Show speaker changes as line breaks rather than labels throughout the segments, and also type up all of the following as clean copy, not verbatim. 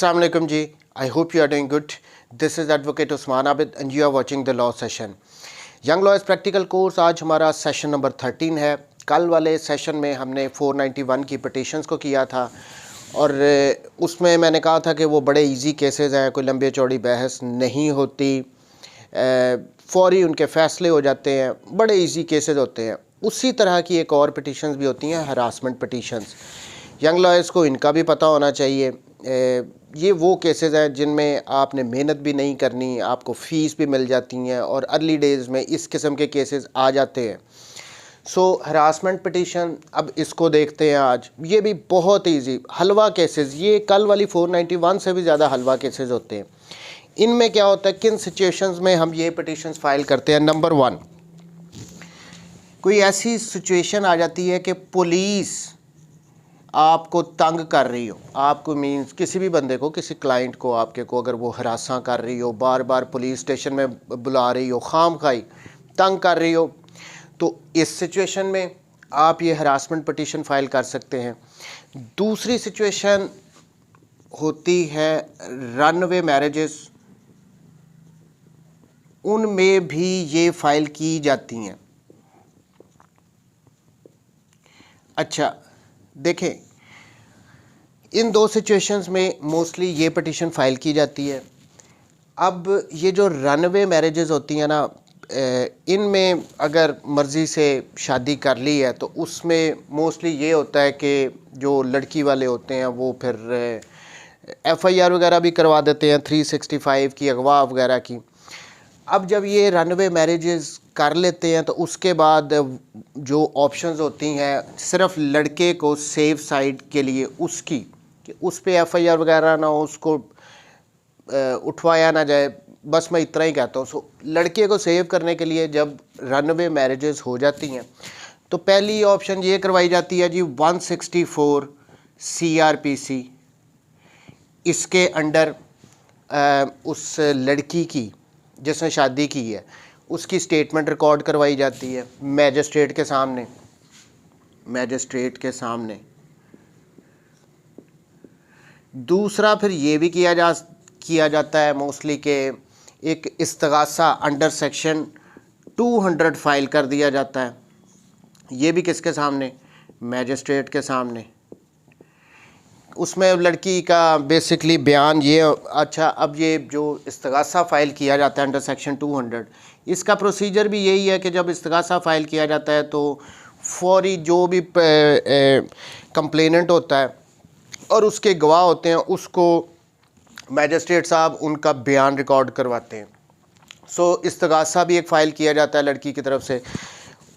Assalamu alaikum ji. I hope you are doing good. This is Advocate Usman Abid and you are watching the law session. Young lawyers practical course आज हमारा session number 13 है। कल वाले session में हमने 491 की petitions को किया था और उसमें मैंने कहा था कि वो बड़े इजी केसेस हैं, कोई लंबी चौड़ी बहस नहीं होती, फौरी उनके फ़ैसले हो जाते हैं, बड़े इजी केसेस होते हैं। उसी तरह की एक और पिटिशंस भी होती हैं, हरासमेंट पिटिशंस। यंग लॉयर्स को इनका भी पता होना चाहिए। ये वो केसेस हैं जिनमें आपने मेहनत भी नहीं करनी, आपको फ़ीस भी मिल जाती हैं और अर्ली डेज़ में इस किस्म के केसेस आ जाते हैं। सो हरासमेंट पिटिशन, अब इसको देखते हैं आज। ये भी बहुत इजी हलवा केसेस, ये कल वाली 491 से भी ज़्यादा हलवा केसेस होते हैं। इनमें क्या होता है, किन सिचुएशंस में हम ये पिटिशंस फाइल करते हैं। नंबर 1, कोई ऐसी सिचुएशन आ जाती है कि पुलिस आपको तंग कर रही हो, आपको मीन्स किसी भी बंदे को, किसी क्लाइंट को, आपके को अगर वो हरासा कर रही हो, बार बार पुलिस स्टेशन में बुला रही हो, खामखाई तंग कर रही हो, तो इस सिचुएशन में आप ये हरासमेंट पिटीशन फाइल कर सकते हैं। दूसरी सिचुएशन होती है रनवे मैरिजेस, उनमें भी ये फाइल की जाती हैं। अच्छा देखें, इन दो सिचुएशंस में मोस्टली ये पिटीशन फाइल की जाती है। अब ये जो रनवे मैरिजेस होती हैं ना, इनमें अगर मर्ज़ी से शादी कर ली है तो उसमें मोस्टली ये होता है कि जो लड़की वाले होते हैं वो फिर FIR वगैरह भी करवा देते हैं 365 की, अगवा वगैरह की। अब जब ये रनवे मैरिजेस कर लेते हैं तो उसके बाद जो ऑप्शंस होती हैं सिर्फ लड़के को सेफ साइड के लिए उसकी, कि उस पे FIR वगैरह ना हो, उसको उठवाया ना जाए, बस मैं इतना ही कहता हूँ। सो लड़के को सेव करने के लिए जब रनवे मैरिजेस हो जाती हैं तो पहली ऑप्शन ये करवाई जाती है जी 164 CRPC। इसके अंडर उस लड़की की जिसने शादी की है उसकी स्टेटमेंट रिकॉर्ड करवाई जाती है मैजिस्ट्रेट के सामने। दूसरा फिर ये भी किया जाता है मोस्टली कि एक इस्तगासा अंडर सेक्शन 200 फाइल कर दिया जाता है। ये भी किसके सामने? मैजिस्ट्रेट के सामने। उसमें लड़की का बेसिकली बयान ये, अच्छा अब ये जो इस्तगासा फ़ाइल किया जाता है अंडर सेक्शन 200, इसका प्रोसीजर भी यही है कि जब इस्तगासा फ़ाइल किया जाता है तो फौरी जो भी कंप्लेनेंट होता है और उसके गवाह होते हैं उसको मैजिस्ट्रेट साहब उनका बयान रिकॉर्ड करवाते हैं। सो इस्तगासा भी एक फ़ाइल किया जाता है लड़की की तरफ से।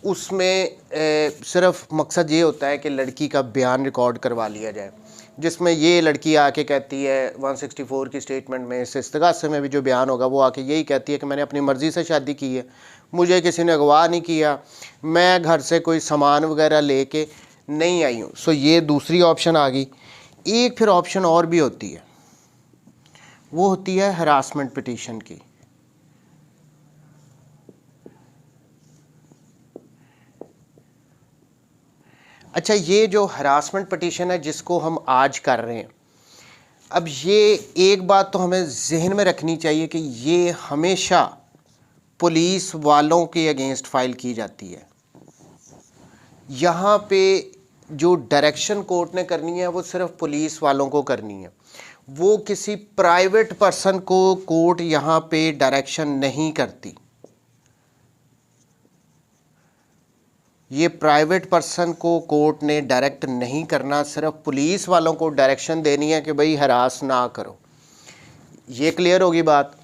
उसमें सिर्फ मकसद ये होता है कि लड़की का बयान रिकॉर्ड करवा लिया जाए, जिसमें ये लड़की आके कहती है 164 की स्टेटमेंट में, इस इस्तगासे में भी जो बयान होगा वो आके यही कहती है कि मैंने अपनी मर्ज़ी से शादी की है, मुझे किसी ने अगवा नहीं किया, मैं घर से कोई सामान वगैरह लेके नहीं आई हूँ। सो ये दूसरी ऑप्शन आ गई। एक फिर ऑप्शन और भी होती है, वो होती है हरासमेंट पिटीशन की। अच्छा, ये जो हरासमेंट पिटीशन है जिसको हम आज कर रहे हैं, अब ये एक बात तो हमें जहन में रखनी चाहिए कि ये हमेशा पुलिस वालों के अगेंस्ट फाइल की जाती है। यहाँ पे जो डायरेक्शन कोर्ट ने करनी है वो सिर्फ पुलिस वालों को करनी है, वो किसी प्राइवेट पर्सन को कोर्ट यहाँ पे डायरेक्शन नहीं करती। ये प्राइवेट पर्सन को कोर्ट ने डायरेक्ट नहीं करना, सिर्फ पुलिस वालों को डायरेक्शन देनी है कि भाई हरास ना करो। ये क्लियर होगी बात।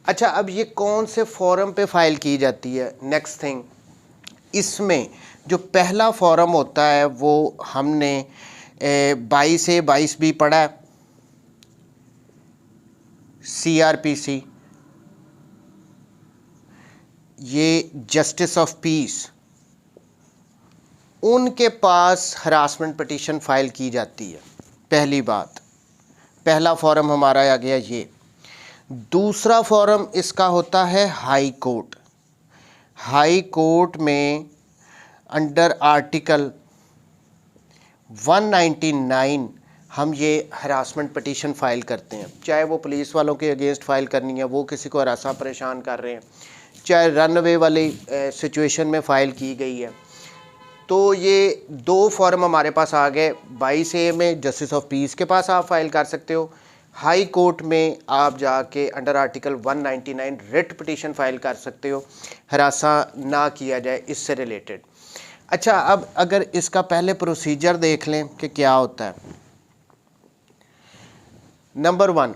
अच्छा, अब ये कौन से फॉरम पे फाइल की जाती है? नेक्स्ट थिंग, इसमें जो पहला फॉरम होता है वो हमने 22A-22B पढ़ा है, CRPC। ये जस्टिस ऑफ पीस, उनके पास हरासमेंट पिटीशन फाइल की जाती है। पहली बात, पहला फॉरम हमारा आ गया ये। दूसरा फॉरम इसका होता है हाई कोर्ट। हाई कोर्ट में अंडर आर्टिकल 199 हम ये हरासमेंट पटिशन फ़ाइल करते हैं, चाहे वो पुलिस वालों के अगेंस्ट फ़ाइल करनी है, वो किसी को हरासा परेशान कर रहे हैं, चाहे रन अवे वाली सिचुएशन में फ़ाइल की गई है। तो ये 2 फॉर्म हमारे पास आ गए। 22A में जस्टिस ऑफ पीस के पास आप फ़ाइल कर सकते हो, हाई कोर्ट में आप जाके under article 199 writ petition file कर सकते हो, हरासा ना किया जाए इससे रिलेटेड। अच्छा, अब अगर इसका पहले प्रोसीजर देख लें कि क्या होता है। नंबर 1,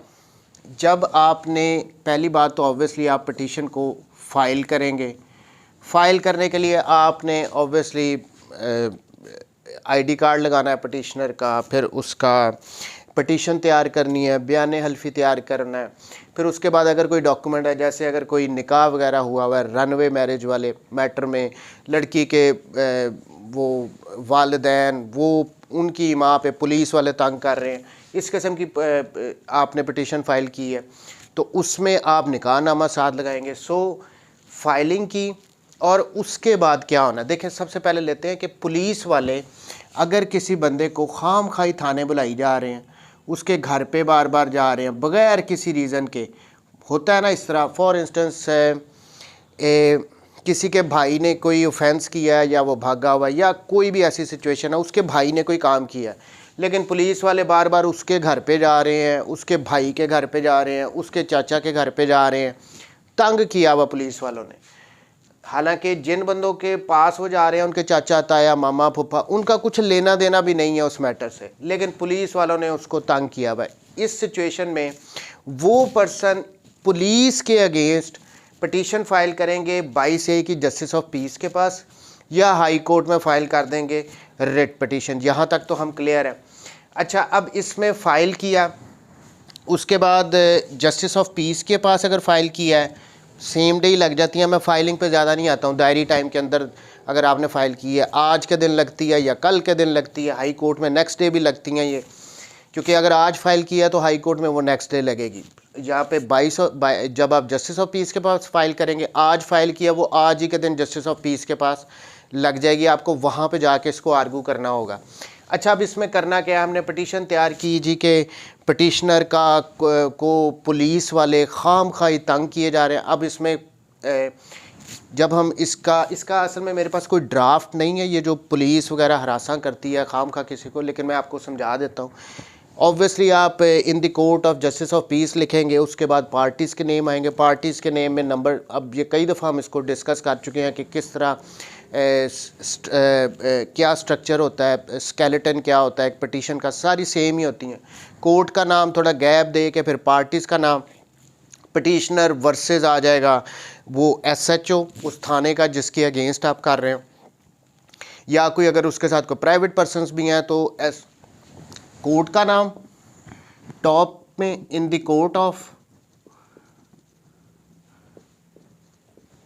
जब आपने पहली बात तो ऑब्वियसली आप पिटीशन को फ़ाइल करेंगे। फ़ाइल करने के लिए आपने ऑब्वियसली आईडी कार्ड लगाना है पिटिशनर का, फिर उसका पिटीशन तैयार करनी है, बयान हल्फी तैयार करना है, फिर उसके बाद अगर कोई डॉक्यूमेंट है, जैसे अगर कोई निकाह वगैरह हुआ हुआ है रनवे मैरिज वाले मैटर में, लड़की के वो वालिदैन वो उनकी माँ पे पुलिस वाले तंग कर रहे हैं, इस किस्म की आपने पिटीशन फ़ाइल की है, तो उसमें आप निकाहनामा साथ लगाएंगे। सो फाइलिंग की, और उसके बाद क्या होना, देखें सबसे पहले लेते हैं कि पुलिस वाले अगर किसी बंदे को खाम खाई थाने बुलाई जा रहे हैं, उसके घर पे बार बार जा रहे हैं बग़ैर किसी रीज़न के, होता है ना इस तरह। फॉर इंस्टेंस किसी के भाई ने कोई ऑफेंस किया है या वो भागा हुआ है, या कोई भी ऐसी सिचुएशन है, उसके भाई ने कोई काम किया है, लेकिन पुलिस वाले बार बार उसके घर पे जा रहे हैं, उसके भाई के घर पे जा रहे हैं, उसके चाचा के घर पे जा रहे हैं, तंग किया हुआ पुलिस वालों ने। हालांकि जिन बंदों के पास वो जा रहे हैं, उनके चाचा ताया मामा फूफा, उनका कुछ लेना देना भी नहीं है उस मैटर से, लेकिन पुलिस वालों ने उसको तंग किया हुआ है। इस सिचुएशन में वो पर्सन पुलिस के अगेंस्ट पिटीशन फ़ाइल करेंगे 22A की जस्टिस ऑफ पीस के पास, या हाई कोर्ट में फ़ाइल कर देंगे रिट पिटीशन। यहाँ तक तो हम क्लियर है। अच्छा, अब इसमें फ़ाइल किया, उसके बाद जस्टिस ऑफ पीस के पास अगर फ़ाइल किया है, सेम डे ही लग जाती है। मैं फाइलिंग पे ज़्यादा नहीं आता हूँ, डायरी टाइम के अंदर अगर आपने फ़ाइल की है, आज के दिन लगती है या कल के दिन लगती है, हाई कोर्ट में नेक्स्ट डे भी लगती हैं ये, क्योंकि अगर आज फाइल किया तो हाई कोर्ट में वो नेक्स्ट डे लगेगी। यहाँ पे 22 जब आप जस्टिस ऑफ पीस के पास फ़ाइल करेंगे, आज फाइल किया वो आज ही के दिन जस्टिस ऑफ पीस के पास लग जाएगी, आपको वहाँ पे जाके इसको आर्गू करना होगा। अच्छा, अब इसमें करना क्या है, हमने पिटीशन तैयार की जी कि पिटिशनर को पुलिस वाले खाम खाई तंग किए जा रहे हैं। अब इसमें जब हम इसका असल में मेरे पास कोई ड्राफ्ट नहीं है, ये जो पुलिस वगैरह हरासा करती है खाम खा किसी को, लेकिन मैं आपको समझा देता हूँ। ऑब्वियसली आप इन the court of justice of piece लिखेंगे, उसके बाद पार्टीज़ के नेम आएंगे, पार्टीज़ के नेम में नंबर, अब ये कई दफ़ा हम इसको डिस्कस कर चुके हैं कि किस तरह क्या स्ट्रक्चर होता है, स्केलेटन क्या होता है एक पिटीशन का, सारी सेम ही होती हैं। कोर्ट का नाम थोड़ा गैप दे के फिर पार्टीज़ का नाम, पिटीशनर वर्सेस आ जाएगा वो SHO उस थाने का जिसके अगेंस्ट आप कर रहे हो, या कोई अगर उसके साथ कोई प्राइवेट पर्सनस भी हैं तो कोर्ट का नाम, टॉप में in the court of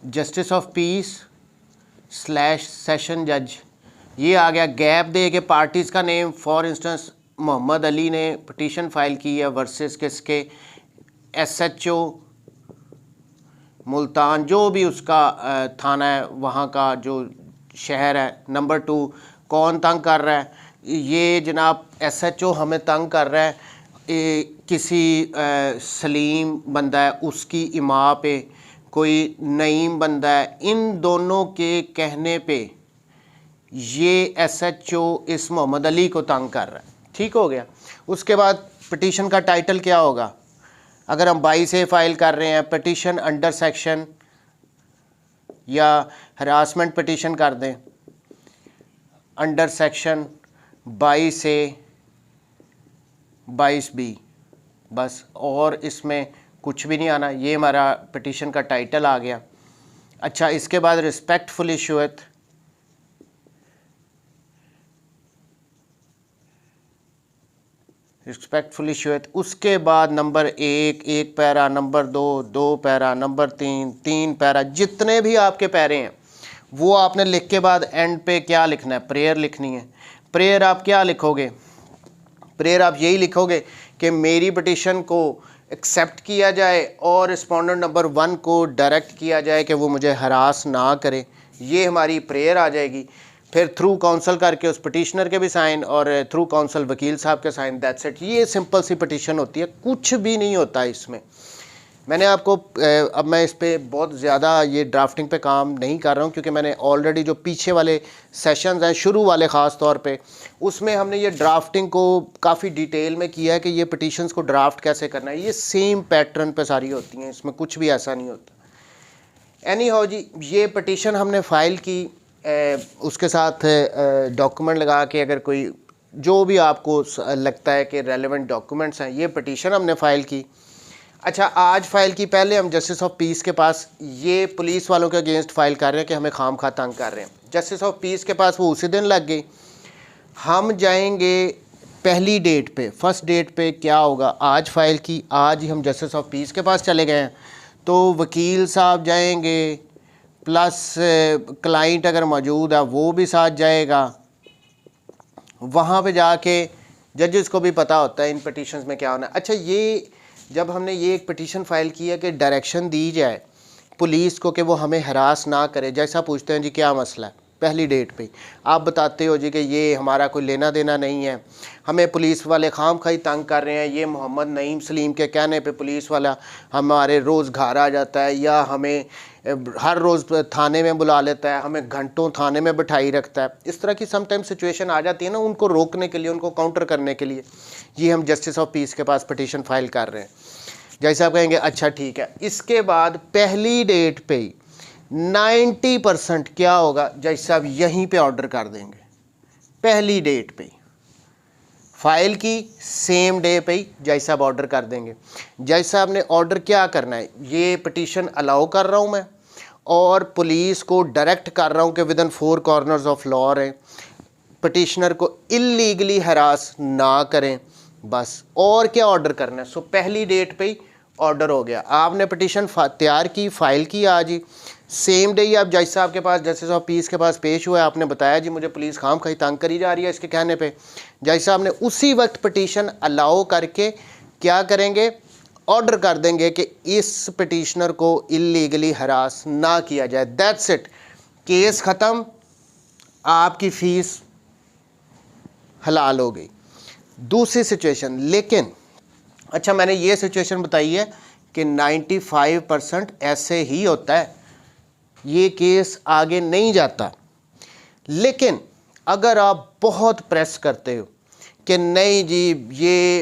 justice of peace / session जज, ये आ गया। गैप दे के पार्टीज़ का name, for instance Mohammad Ali ने पिटीशन फाइल की है वर्सेस किसके, SHO मुल्तान, जो भी उसका थाना है, वहाँ का जो शहर है। नंबर 2, कौन तंग कर रहा है, ये जनाब SHO हमें तंग कर रहा है, किसी सलीम बंदा है उसकी इमां पे, कोई नईम बंदा है, इन दोनों के कहने पे ये SHO इस मोहम्मद अली को तंग कर रहा है। ठीक हो गया। उसके बाद पिटीशन का टाइटल क्या होगा, अगर हम 22A फाइल कर रहे हैं, पिटीशन अंडर सेक्शन, या हरासमेंट पिटीशन कर दें अंडर सेक्शन 22A 22B, बस, और इसमें कुछ भी नहीं आना, ये हमारा पिटीशन का टाइटल आ गया। अच्छा, इसके बाद रिस्पेक्टफुल इशूएत, रिस्पेक्टफुल इशूएत, उसके बाद number 1 1 para, number 2 2 para, number 3 3 para, जितने भी आपके पैरे हैं वो आपने लिख के बाद एंड पे क्या लिखना है, प्रेयर लिखनी है। प्रेयर आप क्या लिखोगे, प्रेयर आप यही लिखोगे कि मेरी पिटीशन को एक्सेप्ट किया जाए और रिस्पोंडेंट नंबर 1 को डायरेक्ट किया जाए कि वो मुझे हरास ना करे, ये हमारी प्रेयर आ जाएगी। फिर थ्रू काउंसिल करके उस पटिशनर के भी साइन और थ्रू काउंसिल वकील साहब के साइन, दैट्स इट। ये सिंपल सी पटिशन होती है, कुछ भी नहीं होता इसमें। मैंने आपको अब मैं इस पे बहुत ज़्यादा ये ड्राफ्टिंग पे काम नहीं कर रहा हूँ, क्योंकि मैंने ऑलरेडी जो पीछे वाले सेशंस हैं, शुरू वाले ख़ास तौर पे, उसमें हमने ये ड्राफ्टिंग को काफ़ी डिटेल में किया है कि ये पिटीशंस को ड्राफ्ट कैसे करना है। ये सेम पैटर्न पे सारी होती हैं, इसमें कुछ भी ऐसा नहीं होता। एनी हाउ जी, ये पटिशन हमने फ़ाइल की, उसके साथ डॉक्यूमेंट लगा के, अगर कोई जो भी आपको लगता है कि रेलेवेंट डॉक्यूमेंट्स हैं, ये पटिशन हमने फ़ाइल की। अच्छा, आज फ़ाइल की, पहले हम जस्टिस ऑफ पीस के पास, ये पुलिस वालों के अगेंस्ट फ़ाइल कर रहे हैं कि हमें खाम खा तंग कर रहे हैं। जस्टिस ऑफ पीस के पास वो उसी दिन लग गई। हम जाएंगे पहली डेट पे, फर्स्ट डेट पे क्या होगा, आज फ़ाइल की, आज ही हम जस्टिस ऑफ पीस के पास चले गए हैं, तो वकील साहब जाएंगे प्लस क्लाइंट अगर मौजूद है वो भी साथ जाएगा। वहाँ पे जाके जजेस को भी पता होता है इन पटिशन्स में क्या होना है। अच्छा, ये जब हमने ये एक पटिशन फ़ाइल की है कि डायरेक्शन दी जाए पुलिस को कि वो हमें हरास ना करे, जैसा पूछते हैं जी क्या मसला है, पहली डेट पे आप बताते हो जी कि ये हमारा कोई लेना देना नहीं है, हमें पुलिस वाले खाम खाई तंग कर रहे हैं, ये मोहम्मद नईम सलीम के कहने पे पुलिस वाला हमारे रोज़ घर आ जाता है, या हमें हर रोज़ थाने में बुला लेता है, हमें घंटों थाने में बिठाई रखता है। इस तरह की समटाइम सिचुएशन आ जाती है ना, उनको रोकने के लिए, उनको काउंटर करने के लिए ये हम जस्टिस ऑफ पीस के पास पटिशन फ़ाइल कर रहे हैं। जैसे आप कहेंगे अच्छा ठीक है, इसके बाद पहली डेट पे ही 90% क्या होगा, जज साहब यहीं पे ऑर्डर कर देंगे। पहली डेट पे फाइल की, सेम डे पे ही जज साहब ऑर्डर कर देंगे। जज साहब ने ऑर्डर क्या करना है, ये पिटीशन अलाउ कर रहा हूँ मैं, और पुलिस को डायरेक्ट कर रहा हूँ कि with in 4 corners of law रहें, पिटिशनर को इलीगली हरास ना करें, बस। और क्या ऑर्डर करना है। सो पहली डेट पे ही ऑर्डर हो गया। आपने पिटीशन तैयार की, फाइल की, आज ही सेम डे ही आप जज साहब के पास, जस्टिस ऑफ पीस के पास पेश हुआ। आपने बताया जी मुझे पुलिस खाम खाई तंग करी जा रही है, इसके कहने पे जज साहब ने उसी वक्त पिटीशन अलाउ करके क्या करेंगे, ऑर्डर कर देंगे कि इस पिटिशनर को इलीगली हरास ना किया जाए। दैट्स इट, केस ख़त्म, आपकी फ़ीस हलाल हो गई। दूसरी सिचुएशन, लेकिन अच्छा मैंने ये सिचुएशन बताई है कि 95% ऐसे ही होता है, ये केस आगे नहीं जाता। लेकिन अगर आप बहुत प्रेस करते हो कि नहीं जी ये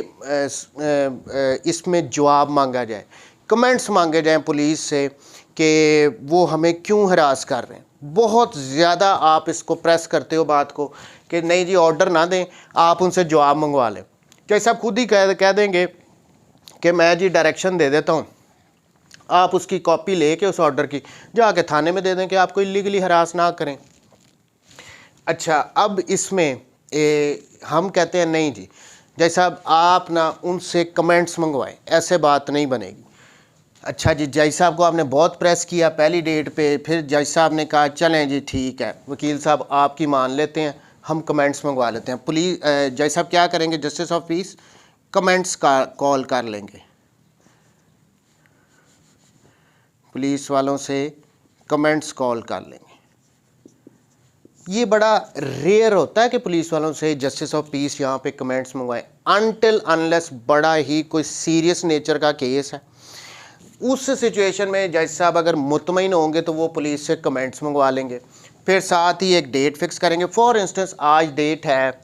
इसमें जवाब मांगा जाए, कमेंट्स मांगे जाएं पुलिस से कि वो हमें क्यों हरास कर रहे हैं, बहुत ज़्यादा आप इसको प्रेस करते हो बात को कि नहीं जी ऑर्डर ना दें, आप उनसे जवाब मंगवा लें। जैसे आप खुद ही कह देंगे कि मैं जी डायरेक्शन दे देता हूँ, आप उसकी कॉपी लेके उस ऑर्डर की जाके थाने में दे दें कि आपको इलीगली हरास ना करें। अच्छा, अब इसमें हम कहते हैं नहीं जी जज साहब आप ना उनसे कमेंट्स मंगवाएं, ऐसे बात नहीं बनेगी। अच्छा जी, जज साहब को आपने बहुत प्रेस किया पहली डेट पे, फिर जज साहब ने कहा चलें जी ठीक है वकील साहब आपकी मान लेते हैं, हम कमेंट्स मंगवा लेते हैं। पुलिस जज साहब क्या करेंगे, जस्टिस ऑफ पीस कमेंट्स का कॉल कर लेंगे, पुलिस वालों से कमेंट्स कॉल कर लेंगे। ये बड़ा रेयर होता है कि पुलिस वालों से जस्टिस ऑफ पीस यहाँ पे कमेंट्स मंगवाए, अनटिल अनलेस बड़ा ही कोई सीरियस नेचर का केस है। उस सिचुएशन में जज साहब अगर मुतमईन होंगे तो वो पुलिस से कमेंट्स मंगवा लेंगे, फिर साथ ही एक डेट फिक्स करेंगे। फॉर इंस्टेंस आज डेट है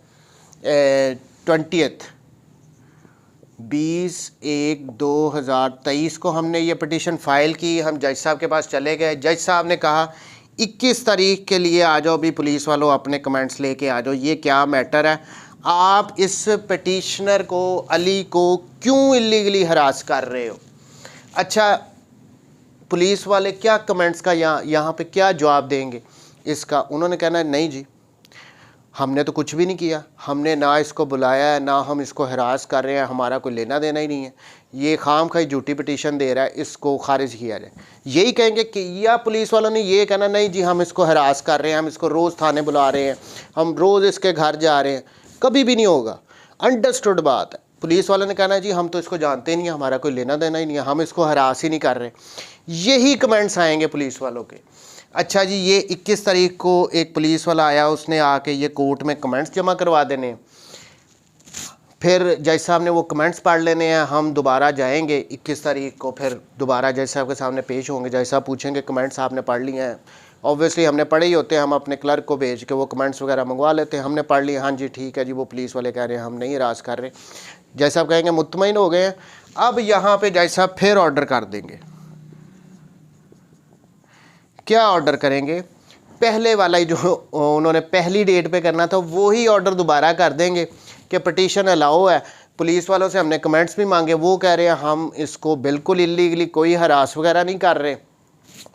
20/1/2023 को हमने ये पिटीशन फाइल की, हम जज साहब के पास चले गए, जज साहब ने कहा 21 तारीख के लिए आ जाओ भी पुलिस वालों, अपने कमेंट्स लेके आ जाओ, ये क्या मैटर है, आप इस पिटिशनर को अली को क्यों इलीगली हरास कर रहे हो। अच्छा, पुलिस वाले क्या कमेंट्स का यहाँ पे क्या जवाब देंगे इसका, उन्होंने कहना है नहीं जी हमने तो कुछ भी नहीं किया, हमने ना इसको बुलाया है, ना हम इसको हरास कर रहे हैं, हमारा कोई लेना देना ही नहीं है, ये खाम खाई झूठी पिटीशन दे रहा है, इसको खारिज किया जाए। यही कहेंगे कि या पुलिस वालों ने ये कहना नहीं जी हम इसको हरास कर रहे हैं, हम इसको रोज़ थाने बुला रहे हैं, हम रोज़ इसके घर जा रहे हैं, कभी भी नहीं होगा। अंडरस्टूड बात है। पुलिस वालों ने कहना है जी हम तो इसको जानते नहीं हैं, हमारा कोई लेना देना ही नहीं है, हम इसको हरास ही नहीं कर रहे। यही कमेंट्स आएंगे पुलिस वालों के। अच्छा जी, ये 21 तारीख को एक पुलिस वाला आया, उसने आके ये कोर्ट में कमेंट्स जमा करवा देने हैं। फिर जज साहब ने वो कमेंट्स पढ़ लेने हैं। हम दोबारा जाएंगे 21 तारीख को, फिर दोबारा जज साहब के सामने पेश होंगे। जज साहब पूछेंगे कमेंट्स आपने पढ़ लिए हैं? ऑब्वियसली हमने पढ़े ही होते हैं, हम अपने क्लर्क को भेज के वो कमेंट्स वगैरह मंगवा लेते हैं। हमने पढ़ लिए, हाँ जी ठीक है जी, वो पुलिस वाले कह रहे हैं हम नहीं हरास कर रहे। जज साहब कहेंगे मुतमईन हो गए हैं। अब यहाँ पे जज साहब फिर ऑर्डर कर देंगे। क्या ऑर्डर करेंगे? पहले वाला ही जो उन्होंने पहली डेट पे करना था वो ही ऑर्डर दोबारा कर देंगे कि पटिशन अलाउ है। पुलिस वालों से हमने कमेंट्स भी मांगे, वो कह रहे हैं हम इसको बिल्कुल इलीगली कोई हरास वगैरह नहीं कर रहे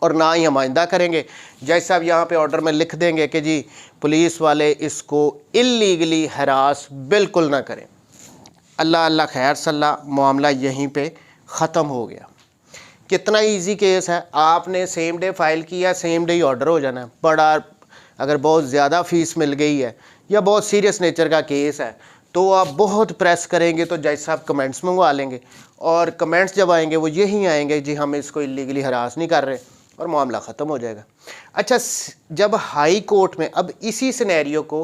और ना ही हम आइंदा करेंगे। जज साहब यहाँ पे ऑर्डर में लिख देंगे कि जी पुलिस वाले इसको इलीगली हरास बिल्कुल ना करें। अल्लाह अल्लाह खैर सल्ला, मामला यहीं पे ख़त्म हो गया। कितना इजी केस है, आपने सेम डे फाइल किया, सेम डे ही ऑर्डर हो जाना है। बड़ा अगर बहुत ज़्यादा फ़ीस मिल गई है या बहुत सीरियस नेचर का केस है तो आप बहुत प्रेस करेंगे तो जज साहब कमेंट्स मंगवा लेंगे, और कमेंट्स जब आएंगे वो यही आएंगे जी हम इसको इलीगली हरास नहीं कर रहे, और मामला ख़त्म हो जाएगा। अच्छा, जब हाई कोर्ट में अब इसी सिनेरियो को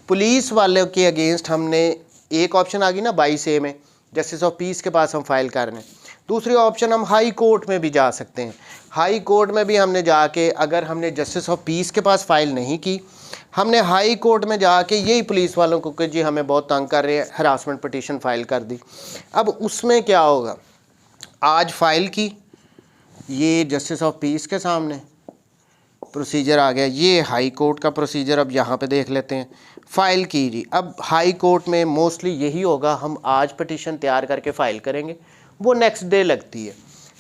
पुलिस वालों के अगेंस्ट हमने, एक ऑप्शन आ गई ना 22A में, जस्टिस ऑफ पीस के पास हम फाइल कर रहे हैं। दूसरी ऑप्शन हम हाई कोर्ट में भी जा सकते हैं। हाई कोर्ट में भी हमने जाके, अगर हमने जस्टिस ऑफ पीस के पास फाइल नहीं की, हमने हाई कोर्ट में जाके यही पुलिस वालों को कि जी हमें बहुत तंग कर रहे हैं, हरासमेंट पिटीशन फाइल कर दी। अब उसमें क्या होगा, आज फाइल की, ये जस्टिस ऑफ पीस के सामने प्रोसीजर आ गया, ये हाई कोर्ट का प्रोसीजर। अब यहाँ पे देख लेते हैं, फ़ाइल की जी। अब हाई कोर्ट में मोस्टली यही होगा, हम आज पिटीशन तैयार करके फ़ाइल करेंगे, वो नेक्स्ट डे लगती है।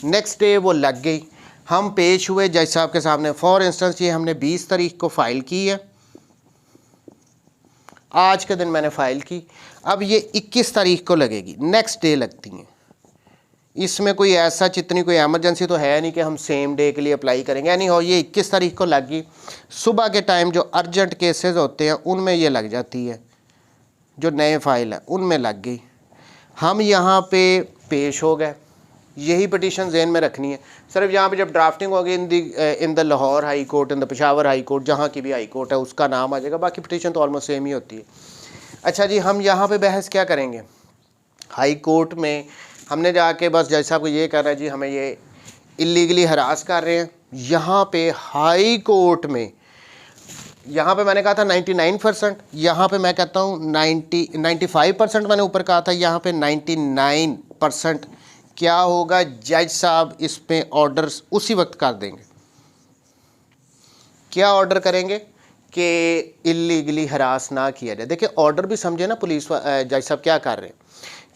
नेक्स्ट डे वो लग गई, हम पेश हुए जज साहब के सामने। फॉर इंस्टेंस ये हमने 20 तारीख को फ़ाइल की है, आज के दिन मैंने फ़ाइल की, अब ये 21 तारीख को लगेगी, नेक्स्ट डे लगती हैं। इसमें कोई ऐसा जितनी कोई एमरजेंसी तो है नहीं कि हम सेम डे के लिए अप्लाई करेंगे। यानी हो ये 21 तारीख को लग गई, सुबह के टाइम जो अर्जेंट केसेस होते हैं उनमें ये लग जाती है, जो नए फाइल है उनमें लग गई। हम यहाँ पे पेश हो गए, यही पिटीशन ज़हन में रखनी है। सिर्फ यहाँ पे जब ड्राफ्टिंग होगी in the Lahore high court, in the Peshawar high court, जहाँ की भी हाई कोर्ट है उसका नाम आ जाएगा, बाकी पिटीशन तो ऑलमोस्ट सेम ही होती है। अच्छा जी, हम यहाँ पे बहस क्या करेंगे? हाई कोर्ट में हमने जाके बस जज साहब को ये कहना है जी हमें ये इलीगली हरास कर रहे हैं। यहाँ पे हाई कोर्ट में, यहाँ पे मैंने कहा था 99%, यहाँ पे मैं कहता हूँ 95% मैंने ऊपर कहा था, यहाँ पे 99% क्या होगा, जज साहब इस पे ऑर्डर उसी वक्त कर देंगे। क्या ऑर्डर करेंगे कि इलीगली हरास ना किया जाए। देखिए ऑर्डर भी समझे ना, पुलिस जज साहब क्या कर रहे हैं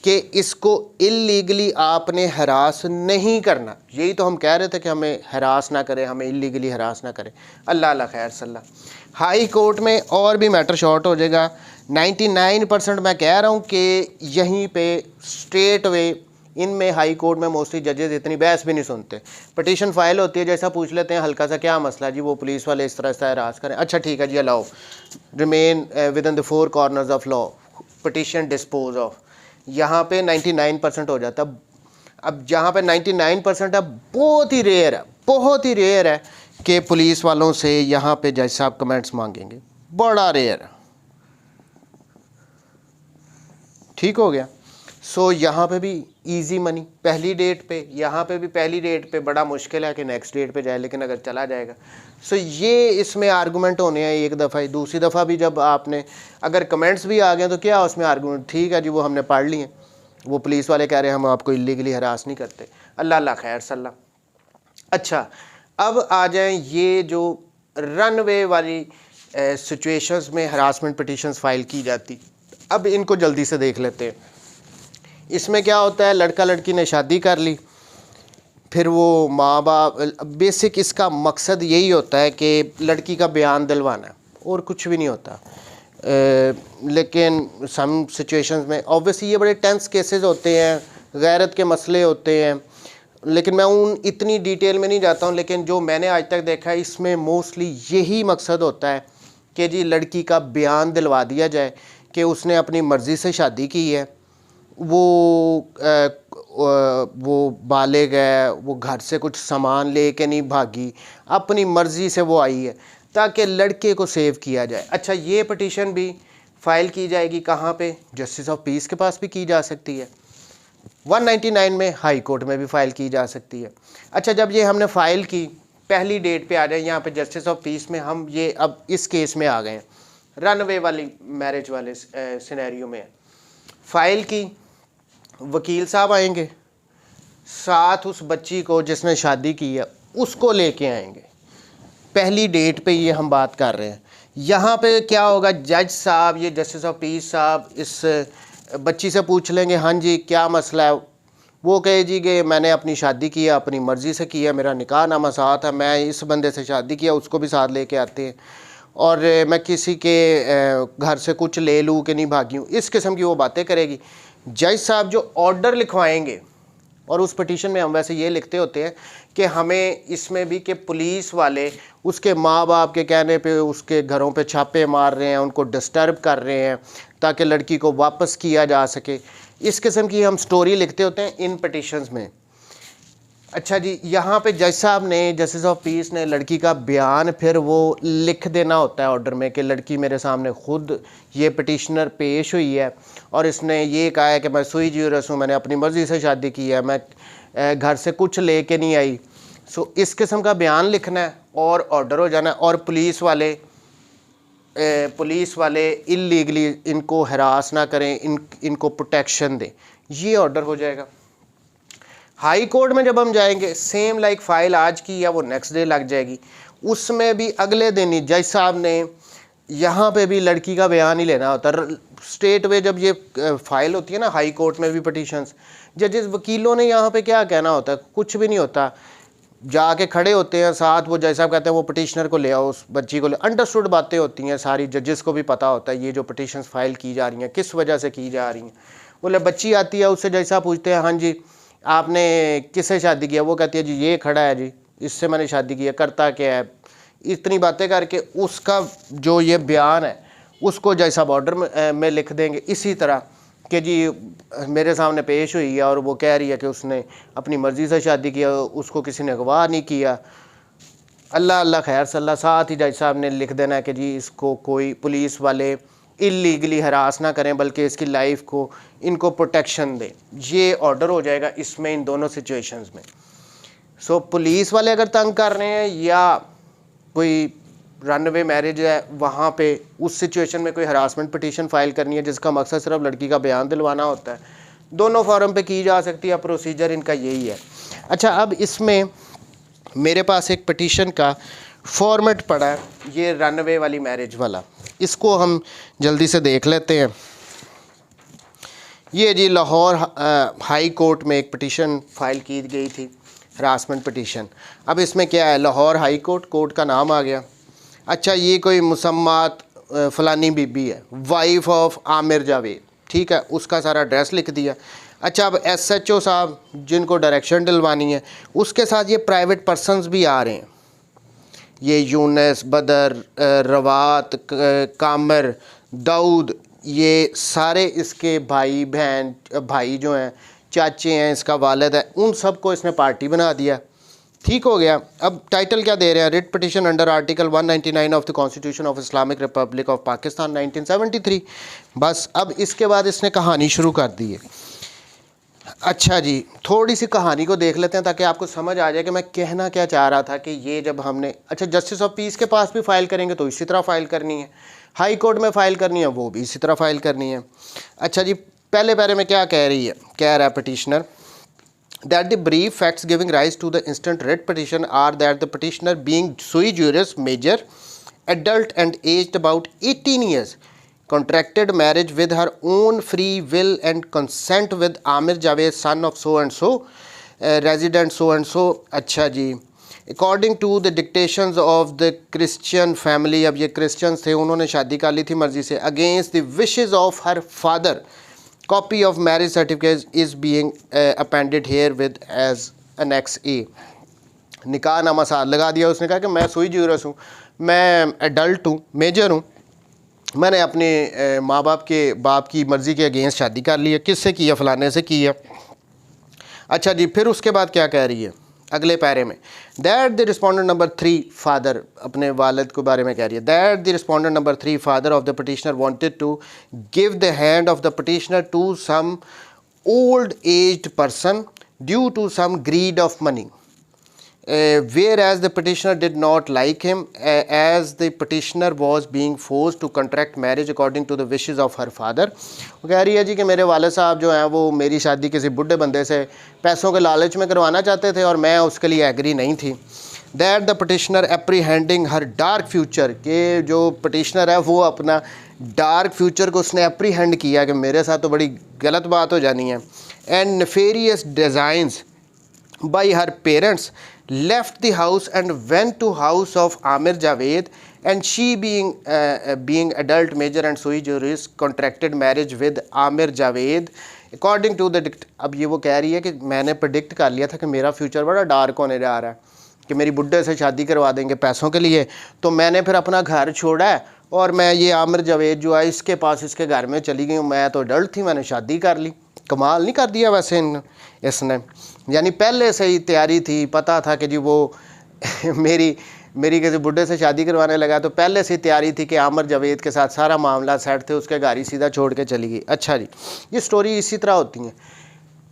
कि इसको इलीगली आपने हरास नहीं करना। यही तो हम कह रहे थे कि हमें हरास ना करें, हमें इलीगली हरास ना करें। अल्लाह अल्लाह खैर सल्ला। हाई कोर्ट में और भी मैटर शॉर्ट हो जाएगा। 99% मैं कह रहा हूँ कि यहीं पे स्ट्रेट वे इनमें हाई कोर्ट में मोस्टली जजेस इतनी बहस भी नहीं सुनते। पटिशन फाइल होती है, जैसा पूछ लेते हैं हल्का सा क्या मसला जी, वो पुलिस वाले इस तरह से हरास करें, अच्छा ठीक है जी allow, remain within the 4 corners of law, petition dispose of. यहाँ पे 99% हो जाता। अब जहाँ पे 99% है, बहुत ही रेयर है, बहुत ही रेयर है कि पुलिस वालों से यहाँ पे जज साहब कमेंट्स मांगेंगे, बड़ा रेयर है। ठीक हो गया। सो यहाँ पे भी इजी मनी पहली डेट पे, यहाँ पे भी पहली डेट पे बड़ा मुश्किल है कि नेक्स्ट डेट पे जाए, लेकिन अगर चला जाएगा। सो ये इसमें आर्गूमेंट होने हैं एक दफ़ा ही। दूसरी दफ़ा भी जब आपने अगर कमेंट्स भी आ गए तो क्या उसमें आर्गूमेंट, ठीक है जी वो हमने पढ़ लिए, वो पुलिस वाले कह रहे हैं हम आपको इलीगली हरास नहीं करते, अल्लाह अल्लाह खैर सल्ला। अच्छा, अब आ जाए ये जो रनवे वाली सिचुएशंस में हरासमेंट पिटीशंस फाइल की जाती, अब इनको जल्दी से देख लेते हैं। इसमें क्या होता है, लड़का लड़की ने शादी कर ली, फिर वो माँ बाप, बेसिक इसका मकसद यही होता है कि लड़की का बयान दिलवाना, और कुछ भी नहीं होता। लेकिन सम सिचुएशंस में ऑब्वियसली ये बड़े टेंस केसेस होते हैं, गैरत के मसले होते हैं, लेकिन मैं उन इतनी डिटेल में नहीं जाता हूँ। लेकिन जो मैंने आज तक देखा है इसमें मोस्टली यही मकसद होता है कि जी लड़की का बयान दिलवा दिया जाए कि उसने अपनी मर्ज़ी से शादी की है, वो वो बालिग है, वो घर से कुछ सामान लेके नहीं भागी, अपनी मर्ज़ी से वो आई है, ताकि लड़के को सेव किया जाए। अच्छा, ये पटिशन भी फ़ाइल की जाएगी कहाँ पे? जस्टिस ऑफ पीस के पास भी की जा सकती है, 199 में हाई कोर्ट में भी फ़ाइल की जा सकती है। अच्छा, जब ये हमने फ़ाइल की, पहली डेट पे आ जाए यहाँ पे जस्टिस ऑफ पीस में, हम ये अब इस केस में आ गए हैं, रनवे वाली मैरिज वाले सिनेरियो में। फ़ाइल की, वकील साहब आएंगे, साथ उस बच्ची को जिसने शादी की है उसको लेके आएंगे। पहली डेट पे ये हम बात कर रहे हैं। यहाँ पे क्या होगा, जज साहब, ये जस्टिस ऑफ पीस साहब इस बच्ची से पूछ लेंगे, हाँ जी क्या मसला है। वो कहे जी कि मैंने अपनी शादी की है, अपनी मर्ज़ी से की है, मेरा निकाह नामा साथ है, मैं इस बंदे से शादी किया, उसको भी साथ लेके आते हैं, और मैं किसी के घर से कुछ ले लूँ कि नहीं भागी हूँ, इस किस्म की वो बातें करेगी। जज साहब जो ऑर्डर लिखवाएंगे, और उस पटिशन में हम वैसे ये लिखते होते हैं कि हमें इसमें भी कि पुलिस वाले उसके माँ बाप के कहने पे उसके घरों पे छापे मार रहे हैं, उनको डिस्टर्ब कर रहे हैं ताकि लड़की को वापस किया जा सके, इस किस्म की हम स्टोरी लिखते होते हैं इन पटिशन्स में। अच्छा जी, यहाँ पे जज साहब ने, जस्टिस ऑफ पीस ने लड़की का बयान फिर वो लिख देना होता है ऑर्डर में कि लड़की मेरे सामने खुद ये पटिशनर पेश हुई है और इसने ये कहा है कि मैं सुई ज्यूरस हूँ, मैंने अपनी मर्ज़ी से शादी की है, मैं घर से कुछ लेके नहीं आई। सो इस किस्म का बयान लिखना है और ऑर्डर हो जाना है, और पुलिस वाले इलीगली इनको हरास ना करें, इनको प्रोटेक्शन दें, ये ऑर्डर हो जाएगा। हाई कोर्ट में जब हम जाएंगे, सेम लाइक फ़ाइल आज की या वो नेक्स्ट डे लग जाएगी, उसमें भी अगले दिन ही जज साहब ने यहाँ पे भी लड़की का बयान ही लेना होता है। स्टेट वे जब ये फ़ाइल होती है ना हाई कोर्ट में भी पटिशन्स, जजेस वकीलों ने यहाँ पे क्या कहना होता है, कुछ भी नहीं होता, जाके खड़े होते हैं साथ, वो जज साहब कहते हैं वो पटिशनर को ले आओ, उस बच्ची को ले, अंडरस्टूड बातें होती हैं सारी, जजेस को भी पता होता है ये जो पटिशन्स फ़ाइल की जा रही हैं किस वजह से की जा रही हैं। बोले बच्ची आती है, उससे जज साहब पूछते हैं हाँ जी आपने किससे शादी किया, वो कहती है जी ये खड़ा है जी, इससे मैंने शादी की है, करता क्या है, इतनी बातें करके उसका जो ये बयान है उसको जज साहब ऑर्डर में लिख देंगे इसी तरह कि जी मेरे सामने पेश हुई है और वो कह रही है कि उसने अपनी मर्ज़ी से शादी किया, उसको किसी ने अगवा नहीं किया, अल्लाह अल्लाह खैर सल्ला। साथ ही जज साहब ने लिख देना है कि जी इसको कोई पुलिस वाले इलीगली हरास ना करें बल्कि इसकी लाइफ को इनको प्रोटेक्शन दें, ये ऑर्डर हो जाएगा इसमें, इन दोनों सिचुएशंस में। सो पुलिस वाले अगर तंग कर रहे हैं या कोई रनवे मैरिज है वहाँ पे उस सिचुएशन में कोई हरासमेंट पिटीशन फ़ाइल करनी है जिसका मकसद सिर्फ लड़की का बयान दिलवाना होता है, दोनों फॉर्म पे की जा सकती है, प्रोसीजर इनका यही है। अच्छा, अब इसमें मेरे पास एक पिटीशन का फॉर्मेट पड़ा है, ये रनवे वाली मैरिज वाला, इसको हम जल्दी से देख लेते हैं। ये जी लाहौर हाई कोर्ट में एक पिटीशन फ़ाइल की गई थी, हरासमेंट पिटीशन। अब इसमें क्या है, लाहौर हाई कोर्ट का नाम आ गया। अच्छा, ये कोई मुसम्मात फ़लानी बीबी है, वाइफ ऑफ आमिर जावेद, ठीक है, उसका सारा एड्रेस लिख दिया। अच्छा, अब SHO साहब जिनको डायरेक्शन दिलवानी है उसके साथ ये प्राइवेट पर्सनस भी आ रहे हैं, ये यूनस, बदर, रवात, कामर, दाऊद, ये सारे इसके भाई बहन, भाई जो हैं, चाचे हैं, इसका वालिद है, उन सब को इसने पार्टी बना दिया। ठीक हो गया। अब टाइटल क्या दे रहे हैं, writ petition under article 199 of the constitution of Islamic Republic of Pakistan 1973। बस अब इसके बाद इसने कहानी शुरू कर दी है। अच्छा जी, थोड़ी सी कहानी को देख लेते हैं ताकि आपको समझ आ जाए कि मैं कहना क्या चाह रहा था कि ये जब हमने, अच्छा जस्टिस ऑफ पीस के पास भी फ़ाइल करेंगे तो इसी तरह फ़ाइल करनी है, हाई कोर्ट में फ़ाइल करनी है वो भी इसी तरह फ़ाइल करनी है। अच्छा जी, पहले पैरे में क्या कह रही है, कह रहा है petitioner that the brief facts giving rise to the instant writ petition are that the petitioner being sui juris major, adult and aged about 18 years, contracted marriage with her own free will and consent with Amir Javed, son of so and so, resident so and so। अच्छा जी, according to the dictations of the Christian family, अब ये Christians थे, उन्होंने शादी कर ली थी मर्जी से, against the wishes of her father, copy of marriage certificate is being appended here with as annex A। निकाह नामा साथ लगा दिया, उसने कहा कि मैं सुई ज्यूरस हूँ, मैं एडल्ट हूँ, मेजर हूँ, मैंने अपने माँ बाप की मर्ज़ी के अगेंस्ट शादी कर ली है, किससे की है, फ़लाने से की है। अच्छा जी, फिर उसके बाद क्या कह रही है अगले पैरे में, that the respondent number 3 father, अपने वालिद के बारे में कह रही है, that the respondent number 3 father of the petitioner wanted to give the hand of the petitioner to some old aged person due to some greed of money, whereas the petitioner did not like him, as the petitioner was being forced to contract marriage according to the wishes of her father. वो कह रही है जी कि मेरे वाले साहब जो हैं वो मेरी शादी किसी बुढ़े बंदे से पैसों के लालच में करवाना चाहते थे और मैं उसके लिए एग्री नहीं थी. That the petitioner apprehending her dark future, के जो पटिशनर है वो अपना डार्क फ्यूचर को उसने एप्रीहेंड किया कि मेरे साथ तो बड़ी गलत बात हो जानी है. And nefarious designs by her parents left the house and went to house of Aamir Javed, and she being adult major and sui juris contracted marriage with Aamir Javed according to the edict. अब ये वो कह रही है कि मैंने प्रेडिक्ट कर लिया था कि मेरा फ्यूचर बड़ा डार्क होने जा रहा है, कि मेरी बुढ़े से शादी करवा देंगे पैसों के लिए, तो मैंने फिर अपना घर छोड़ा है और मैं ये आमिर जावेद जो है इसके पास इसके घर में चली गई हूँ. मैं तो अडल्ट थी, मैंने शादी कर ली. कमाल नहीं कर दिया वैसे इसने, यानी पहले से ही तैयारी थी, पता था कि जी वो मेरी किसी बुढ़े से शादी करवाने लगा, तो पहले से ही तैयारी थी कि आमिर जावेद के साथ सारा मामला सेट थे, उसके घर ही सीधा छोड़ के चली गई. अच्छा जी, ये स्टोरी इसी तरह होती है.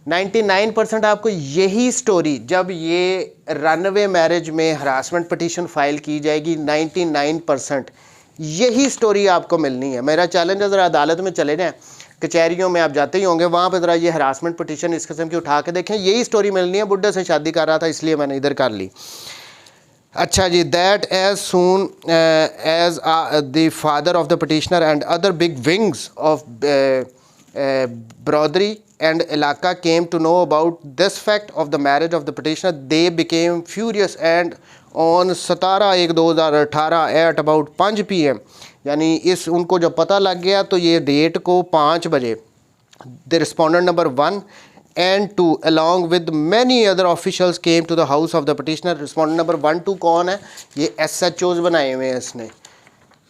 99% आपको यही स्टोरी, जब ये रनवे मैरिज में हरासमेंट पिटीशन फाइल की जाएगी, 99% यही स्टोरी आपको मिलनी है. मेरा चैलेंज है, ज़रा अदालत में चले जाएं, कचहरियों में आप जाते ही होंगे, वहाँ पे ज़रा ये हरासमेंट पिटीशन इस किस्म की उठा के देखें, यही स्टोरी मिलनी है. बुढ़े से शादी कर रहा था इसलिए मैंने इधर कर ली. अच्छा जी, that as soon as the father of the petitioner and other bigwigs of ब्रॉदरी and Ilaka came to know about this fact of the marriage of the petitioner, they became furious and on 17/1/2018 at about 5 PM, यानी इस उनको जब पता लग गया तो ये डेट को 5 बजे the respondent number 1 and 2 along with many other officials came to the house of the petitioner. respondent number 1 2 कौन है? ये SHOs बनाए हुए हैं इसने,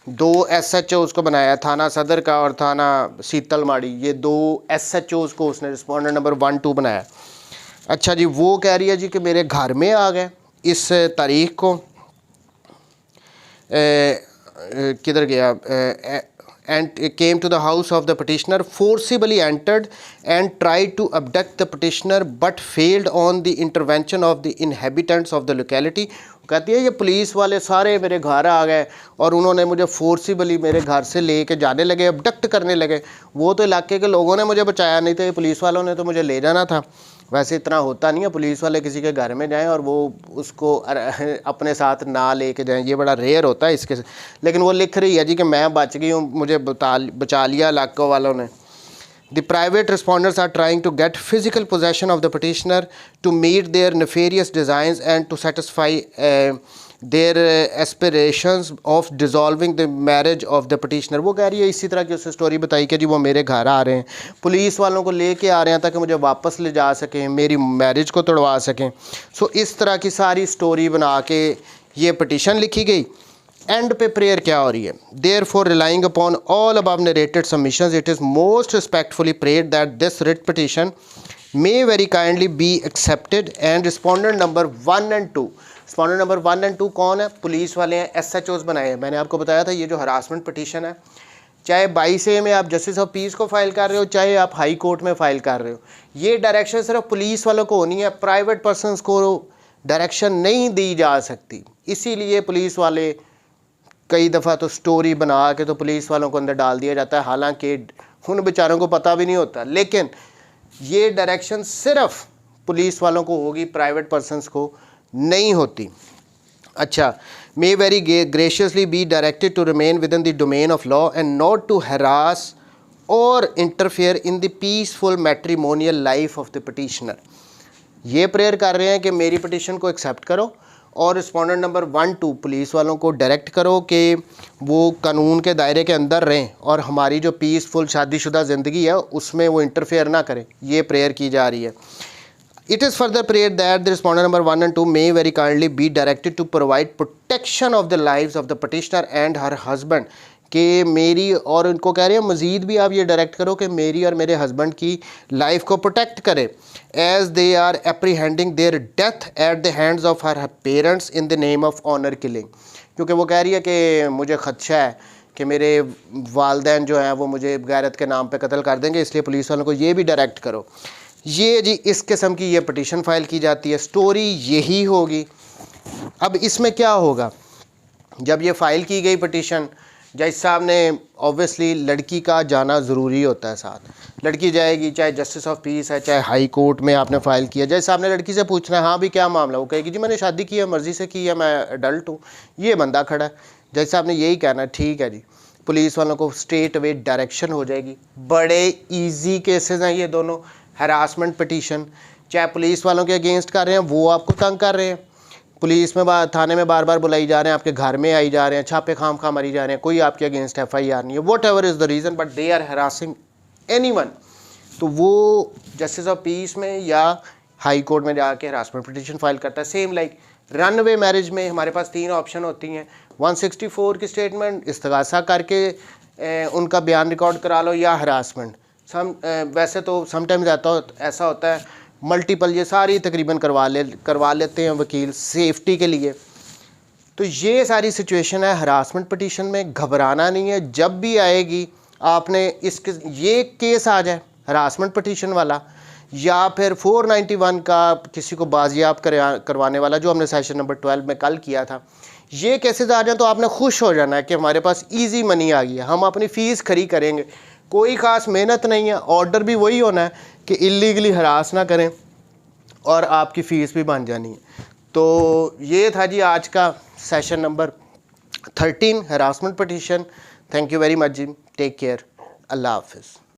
2 SHOs को बनाया, थाना सदर का और थाना शीतल माड़ी, ये 2 SHOs को उसने रिस्पोंडेंट नंबर 1 2 बनाया. अच्छा जी, वो कह रही है जी कि मेरे घर में आ गए इस तारीख को, किधर गया, and came to the house of the petitioner, forcibly entered and tried to abduct the petitioner but failed on the intervention of the inhabitants of the locality. कहती है ये पुलिस वाले सारे मेरे घर आ गए और उन्होंने मुझे फोर्सिबली मेरे घर से ले के जाने लगे, अबडक्ट करने लगे. वो तो इलाके के लोगों ने मुझे बचाया, नहीं तो ये पुलिस वालों ने तो मुझे ले जाना था. वैसे इतना होता नहीं है पुलिस वाले किसी के घर में जाएं और वो उसको अपने साथ ना लेके जाएं, ये बड़ा रेयर होता है इसके. लेकिन वो लिख रही है जी कि मैं बच गई हूँ, मुझे बचा लिया इलाकों वालों ने. The private respondents are trying to get physical possession of the petitioner to meet their nefarious designs and to satisfy their aspirations of dissolving the marriage of the petitioner. वो कह रही है इसी तरह की उसने स्टोरी बताई कि जी वो मेरे घर आ रहे हैं, पुलिस वालों को लेके आ रहे हैं ताकि मुझे वापस ले जा सकें, मेरी मैरिज को तोड़वा सकें. सो इस तरह की सारी स्टोरी बना के ये पिटीशन लिखी गई. एंड पे प्रेयर क्या हो रही है? Therefore relying upon all above narrated submissions it is most respectfully prayed that this writ petition may very kindly be accepted and respondent number 1 and 2. Respondent number 1 and 2 कौन है? Police वाले हैं, SHOs बनाए हैं. मैंने आपको बताया था ये जो हरासमेंट पिटीशन है, चाहे 22A में आप जस्टिस ऑफ पीस को फाइल कर रहे हो, चाहे आप हाई कोर्ट में फ़ाइल कर रहे हो, ये डायरेक्शन सिर्फ पुलिस वालों को होनी है, प्राइवेट पर्सनस को डायरेक्शन नहीं दी जा सकती. इसीलिए पुलिस वाले कई दफ़ा तो स्टोरी बना के तो पुलिस वालों को अंदर डाल दिया जाता है, हालांकि उन बेचारों को पता भी नहीं होता. लेकिन ये डायरेक्शन सिर्फ पुलिस वालों को होगी, प्राइवेट पर्सनस को नहीं होती. अच्छा, may very graciously be directed to remain within the domain of law and not to harass और interfere in the peaceful matrimonial life of the petitioner. ये प्रेयर कर रहे हैं कि मेरी पिटीशन को एक्सेप्ट करो और रिस्पोंडेंट नंबर 1 2 पुलिस वालों को डायरेक्ट करो कि वो कानून के दायरे के अंदर रहें और हमारी जो पीसफुल शादीशुदा ज़िंदगी है उसमें वो इंटरफेयर ना करें. ये प्रेयर की जा रही है. It is further prayer that the respondent number 1 and 2 may very kindly be directed to provide protection of the lives of the petitioner and her husband. कि मेरी, और उनको कह रहे हैं मज़ीद भी आप ये डायरेक्ट करो कि मेरी और मेरे हस्बैंड की लाइफ को प्रोटेक्ट करे, as they are apprehending their death at the hands of her parents in the name of honour killing. क्योंकि वो कह रही है कि मुझे ख़दशा है कि मेरे वालदैन जो हैं वो मुझे गैरत के नाम पे कत्ल कर देंगे, इसलिए पुलिस वालों को ये भी डायरेक्ट करो। ये जी इस किस्म की ये पटिशन फ़ाइल की जाती है, स्टोरी यही होगी। अब इसमें क्या होगा, जब ये फ़ाइल की गई पटिशन, जज साहब ने ऑब्वियसली लड़की का जाना ज़रूरी होता है साथ। लड़की जाएगी, चाहे जस्टिस ऑफ पीस है, चाहे हाई कोर्ट में आपने फ़ाइल किया, जज साहब ने लड़की से पूछना है हाँ भी क्या मामला, वो कहेगी जी मैंने शादी की है, मर्ज़ी से की है, मैं अडल्ट हूँ, ये बंदा खड़ा है। जज साहब ने यही कहना है ठीक है जी, पुलिस वालों को स्ट्रेट अवे डायरेक्शन हो जाएगी। बड़े ईजी केसेस हैं ये दोनों। हरासमेंट पटिशन, चाहे पुलिस वालों के अगेंस्ट कर रहे हैं, वो आपको तंग कर रहे हैं, पुलिस में थाने में बार बार बुलाई जा रहे हैं, आपके घर में आई जा रहे हैं, छापे खाम खा मारी जा रहे हैं, कोई आपके अगेंस्ट FIR नहीं है, whatever is the reason, but they are harassing anyone, तो वो जस्टिस ऑफ पीस में या हाई कोर्ट में जाके हरासमेंट पिटीशन फाइल करता है। सेम लाइक रनवे मैरिज में हमारे पास 3 ऑप्शन होती हैं, 164 की स्टेटमेंट, इस्तगासा करके उनका बयान रिकॉर्ड करा लो, या हरासमेंट। वैसे तो समटाइम्स ऐसा होता है मल्टीपल, ये सारी तकरीबन करवा लेते हैं वकील सेफ्टी के लिए। तो ये सारी सिचुएशन है हरासमेंट पिटीशन में। घबराना नहीं है, जब भी आएगी आपने ये केस आ जाए हरासमेंट पिटीशन वाला, या फिर 491 का किसी को बाजियाब करवाने वाला, जो हमने सेशन नंबर 12 में कल किया था, ये केसेस आ जाए तो आपने खुश हो जाना है कि हमारे पास ईजी मनी आ गई है, हम अपनी फ़ीस खरी करेंगे, कोई ख़ास मेहनत नहीं है। ऑर्डर भी वही होना है कि इलीगली हरास ना करें और आपकी फ़ीस भी बन जानी है। तो ये था जी आज का session number 13 harassment petition. Thank you very much जी, टेक केयर, अल्लाह हाफिज़।